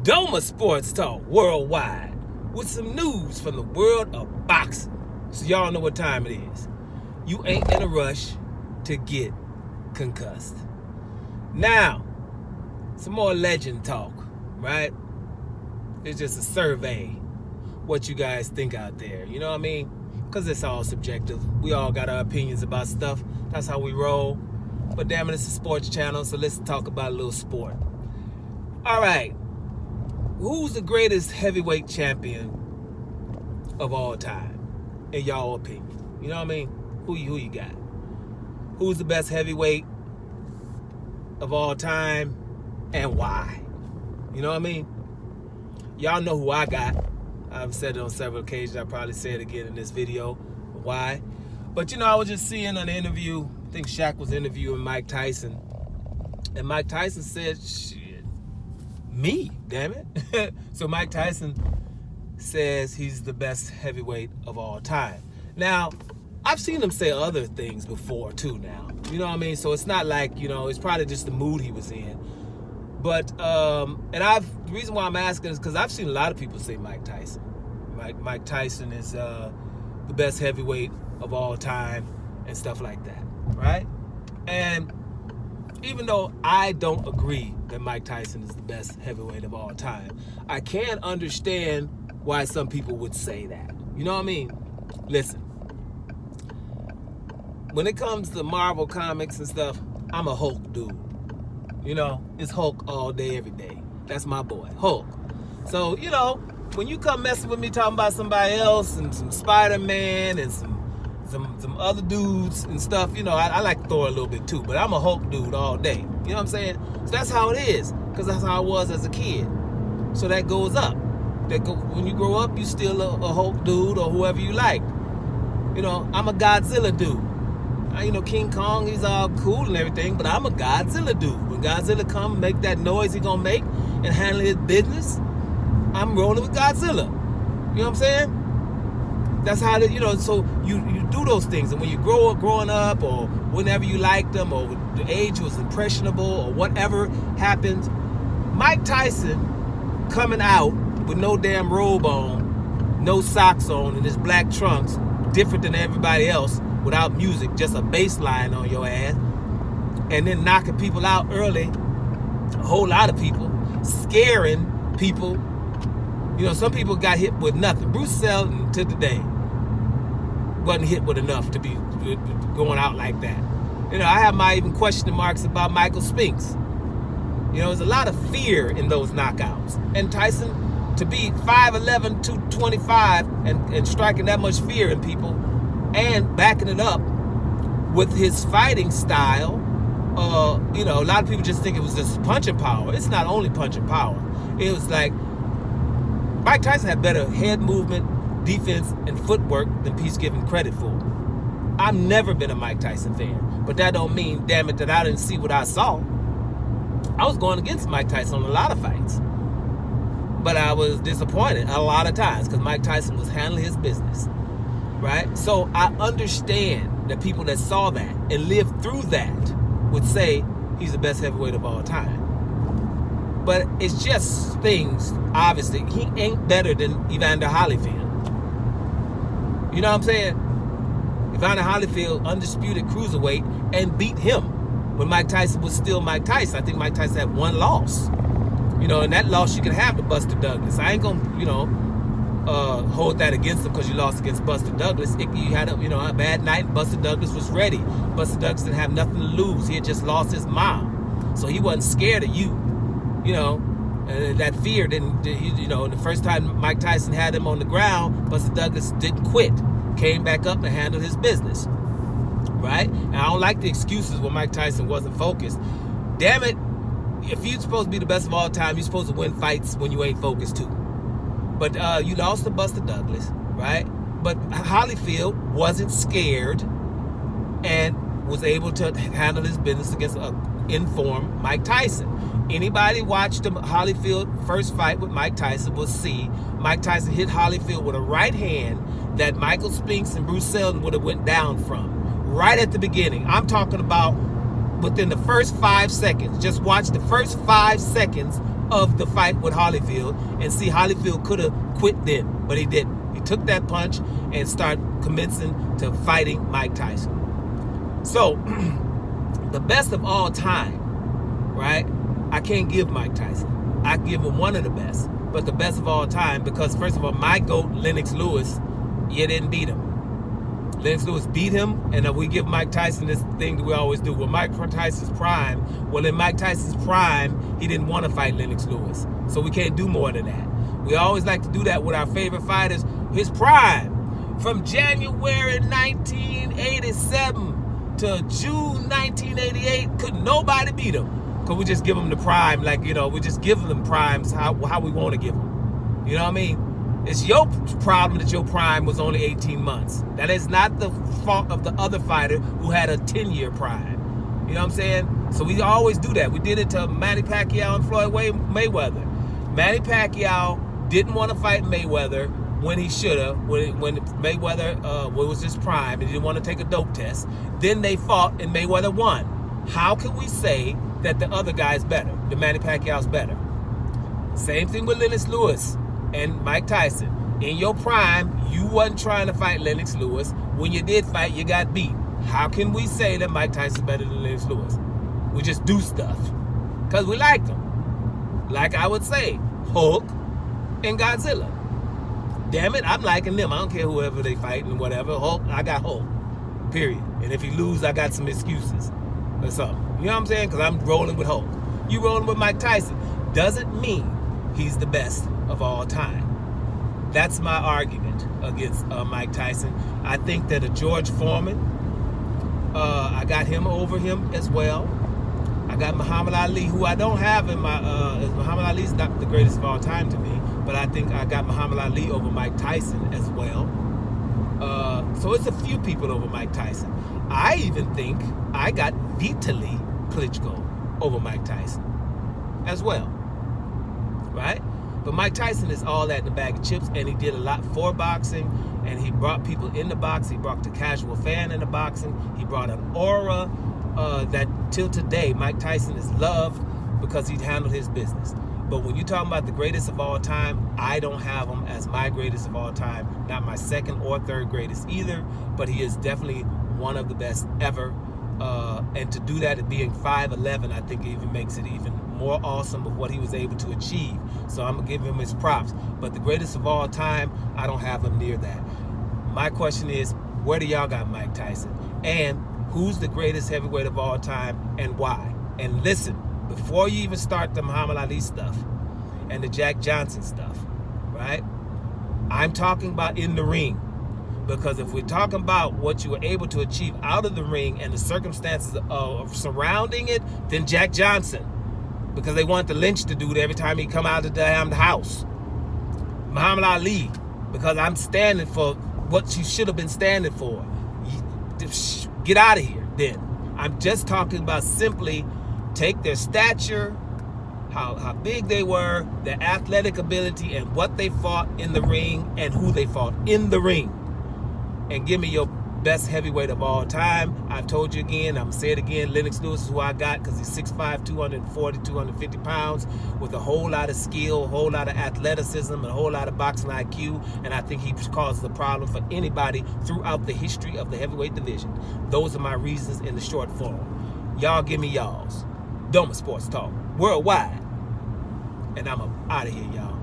Doma Sports Talk Worldwide with some news from the world of boxing. So y'all know what time it is. You ain't in a rush to get concussed. Now, some more legend talk, right? It's just a survey. What you guys think out there, you know what I mean? Because it's all subjective. We all got our opinions about stuff. That's how we roll. But damn it, it's a sports channel, so let's talk about a little sport. All right. Who's the greatest heavyweight champion of all time, in y'all opinion? You know what I mean? Who you got? Who's the best heavyweight of all time, and why? You know what I mean? Y'all know who I got. I've said it on several occasions. I'll probably say it again in this video. Why? But, you know, I was just seeing an interview. I think Shaq was interviewing Mike Tyson. And Mike Tyson said, shit, me, damn it. So Mike Tyson says he's the best heavyweight of all time. Now, I've seen him say other things before, too, now. You know what I mean? So it's not like, you know, it's probably just the mood he was in. But, the reason why I'm asking is because I've seen a lot of people say Mike Tyson. Mike Tyson is the best heavyweight of all time and stuff like that, right? And even though I don't agree that Mike Tyson is the best heavyweight of all time, I can understand why some people would say that. You know what I mean? Listen, when it comes to Marvel comics and stuff, I'm a Hulk dude. You know, it's Hulk all day, every day. That's my boy, Hulk. So, you know, when you come messing with me talking about somebody else and some Spider-Man and some other dudes and stuff, you know, I like Thor a little bit too, but I'm a Hulk dude all day. You know what I'm saying? So that's how it is, because that's how I was as a kid. So that goes up. When you grow up, you still a Hulk dude or whoever you like. You know, I'm a Godzilla dude. You know, King Kong, he's all cool and everything, but I'm a Godzilla dude. When Godzilla come, make that noise he gonna make and handle his business, I'm rolling with Godzilla. You know what I'm saying? That's how, you know, so you do those things. And when you growing up or whenever you liked them or the age was impressionable or whatever happened, Mike Tyson coming out with no damn robe on, no socks on, and his black trunks, different than everybody else, without music, just a bass line on your ass, and then knocking people out early, a whole lot of people, scaring people. You know, some people got hit with nothing. Bruce Seldon, to today, wasn't hit with enough to be going out like that. You know, I have my even question marks about Michael Spinks. You know, there's a lot of fear in those knockouts. And Tyson, to be 5'11", 225, and striking that much fear in people, and backing it up with his fighting style, you know, a lot of people just think it was just punching power. It's not only punching power. It was like Mike Tyson had better head movement, defense, and footwork than he's given credit for. I've never been a Mike Tyson fan, but that don't mean, damn it, that I didn't see what I saw. I was going against Mike Tyson on a lot of fights, but I was disappointed a lot of times because Mike Tyson was handling his business. Right? So I understand that people that saw that and lived through that would say he's the best heavyweight of all time. But it's just things, obviously. He ain't better than Evander Holyfield. You know what I'm saying? Evander Holyfield, undisputed cruiserweight, and beat him when Mike Tyson was still Mike Tyson. I think Mike Tyson had one loss. You know, and that loss you can have to Buster Douglas. I ain't gonna, you know, hold that against him because you lost against Buster Douglas. You had a bad night, and Buster Douglas was ready. Buster Douglas didn't have nothing to lose. He had just lost his mom, so he wasn't scared of you. You know, and that fear didn't. You know, the first time Mike Tyson had him on the ground, Buster Douglas didn't quit. Came back up and handled his business. Right? And I don't like the excuses when Mike Tyson wasn't focused. Damn it! If you're supposed to be the best of all time, you're supposed to win fights when you ain't focused too. But you lost to Buster Douglas, right? But Holyfield wasn't scared and was able to handle his business against an informed Mike Tyson. Anybody watched the Holyfield first fight with Mike Tyson will see Mike Tyson hit Holyfield with a right hand that Michael Spinks and Bruce Seldon would have went down from. Right at the beginning. I'm talking about within the first 5 seconds. Just watch the first 5 seconds of the fight with Holyfield, and see, Holyfield could have quit then, but he didn't. He took that punch and started commencing to fighting Mike Tyson. So, the best of all time, right? I can't give Mike Tyson. I give him one of the best, but the best of all time, because first of all, my GOAT, Lennox Lewis, you didn't beat him. Lennox Lewis beat him, and we give Mike Tyson this thing that we always do. Well, Mike Tyson's prime, in Mike Tyson's prime, he didn't want to fight Lennox Lewis. So we can't do more than that. We always like to do that with our favorite fighters. His prime, from January 1987 to June 1988, could nobody beat him. Because we just give them the prime, we just give them primes how we want to give them. You know what I mean? It's your problem that your prime was only 18 months. That is not the fault of the other fighter who had a 10-year prime. You know what I'm saying? So we always do that. We did it to Manny Pacquiao and Floyd Mayweather. Manny Pacquiao didn't want to fight Mayweather when he should have, when Mayweather was his prime and he didn't want to take a dope test. Then they fought and Mayweather won. How can we say that the other guy's better, the Manny Pacquiao's better? Same thing with Lennox Lewis and Mike Tyson. In your prime, you wasn't trying to fight Lennox Lewis. When you did fight, you got beat. How can we say that Mike Tyson's better than Lennox Lewis? We just do stuff because we like them. Like I would say, Hulk and Godzilla. Damn it, I'm liking them. I don't care whoever they fight and whatever. Hulk, I got Hulk. Period. And if he lose, I got some excuses or something. You know what I'm saying? Because I'm rolling with Hulk. You rolling with Mike Tyson. Doesn't mean he's the best of all time. That's my argument against Mike Tyson. I think that a George Foreman, I got him over him as well. I got Muhammad Ali, who I don't have in my, Muhammad Ali's not the greatest of all time to me, but I think I got Muhammad Ali over Mike Tyson as well. So it's a few people over Mike Tyson. I even think I got Vitaly Klitschko over Mike Tyson as well, right? But Mike Tyson is all that in a bag of chips, and he did a lot for boxing, and he brought people into boxing. He brought the casual fan into boxing. He brought an aura that till today Mike Tyson is loved because he handled his business. But when you're talking about the greatest of all time, I don't have him as my greatest of all time, not my second or third greatest either, but he is definitely one of the best ever. And to do that at being 5'11", I think it even makes it even more awesome of what he was able to achieve. So I'm going to give him his props. But the greatest of all time, I don't have him near that. My question is, where do y'all got Mike Tyson? And who's the greatest heavyweight of all time and why? And listen, before you even start the Muhammad Ali stuff and the Jack Johnson stuff, right? I'm talking about in the ring. Because if we're talking about what you were able to achieve out of the ring and the circumstances of surrounding it, then Jack Johnson. Because they want the lynch to do it every time he come out of the damn house. Muhammad Ali, because I'm standing for what you should have been standing for. Get out of here, then. I'm just talking about simply take their stature, how big they were, their athletic ability, and what they fought in the ring and who they fought in the ring. And give me your best heavyweight of all time. I've told you again, I'm going to say it again, Lennox Lewis is who I got because he's 6'5", 240, 250 pounds with a whole lot of skill, a whole lot of athleticism, and a whole lot of boxing IQ, and I think he causes a problem for anybody throughout the history of the heavyweight division. Those are my reasons in the short form. Y'all give me y'all's. Doma Sports Talk, worldwide. And I'm out of here, y'all.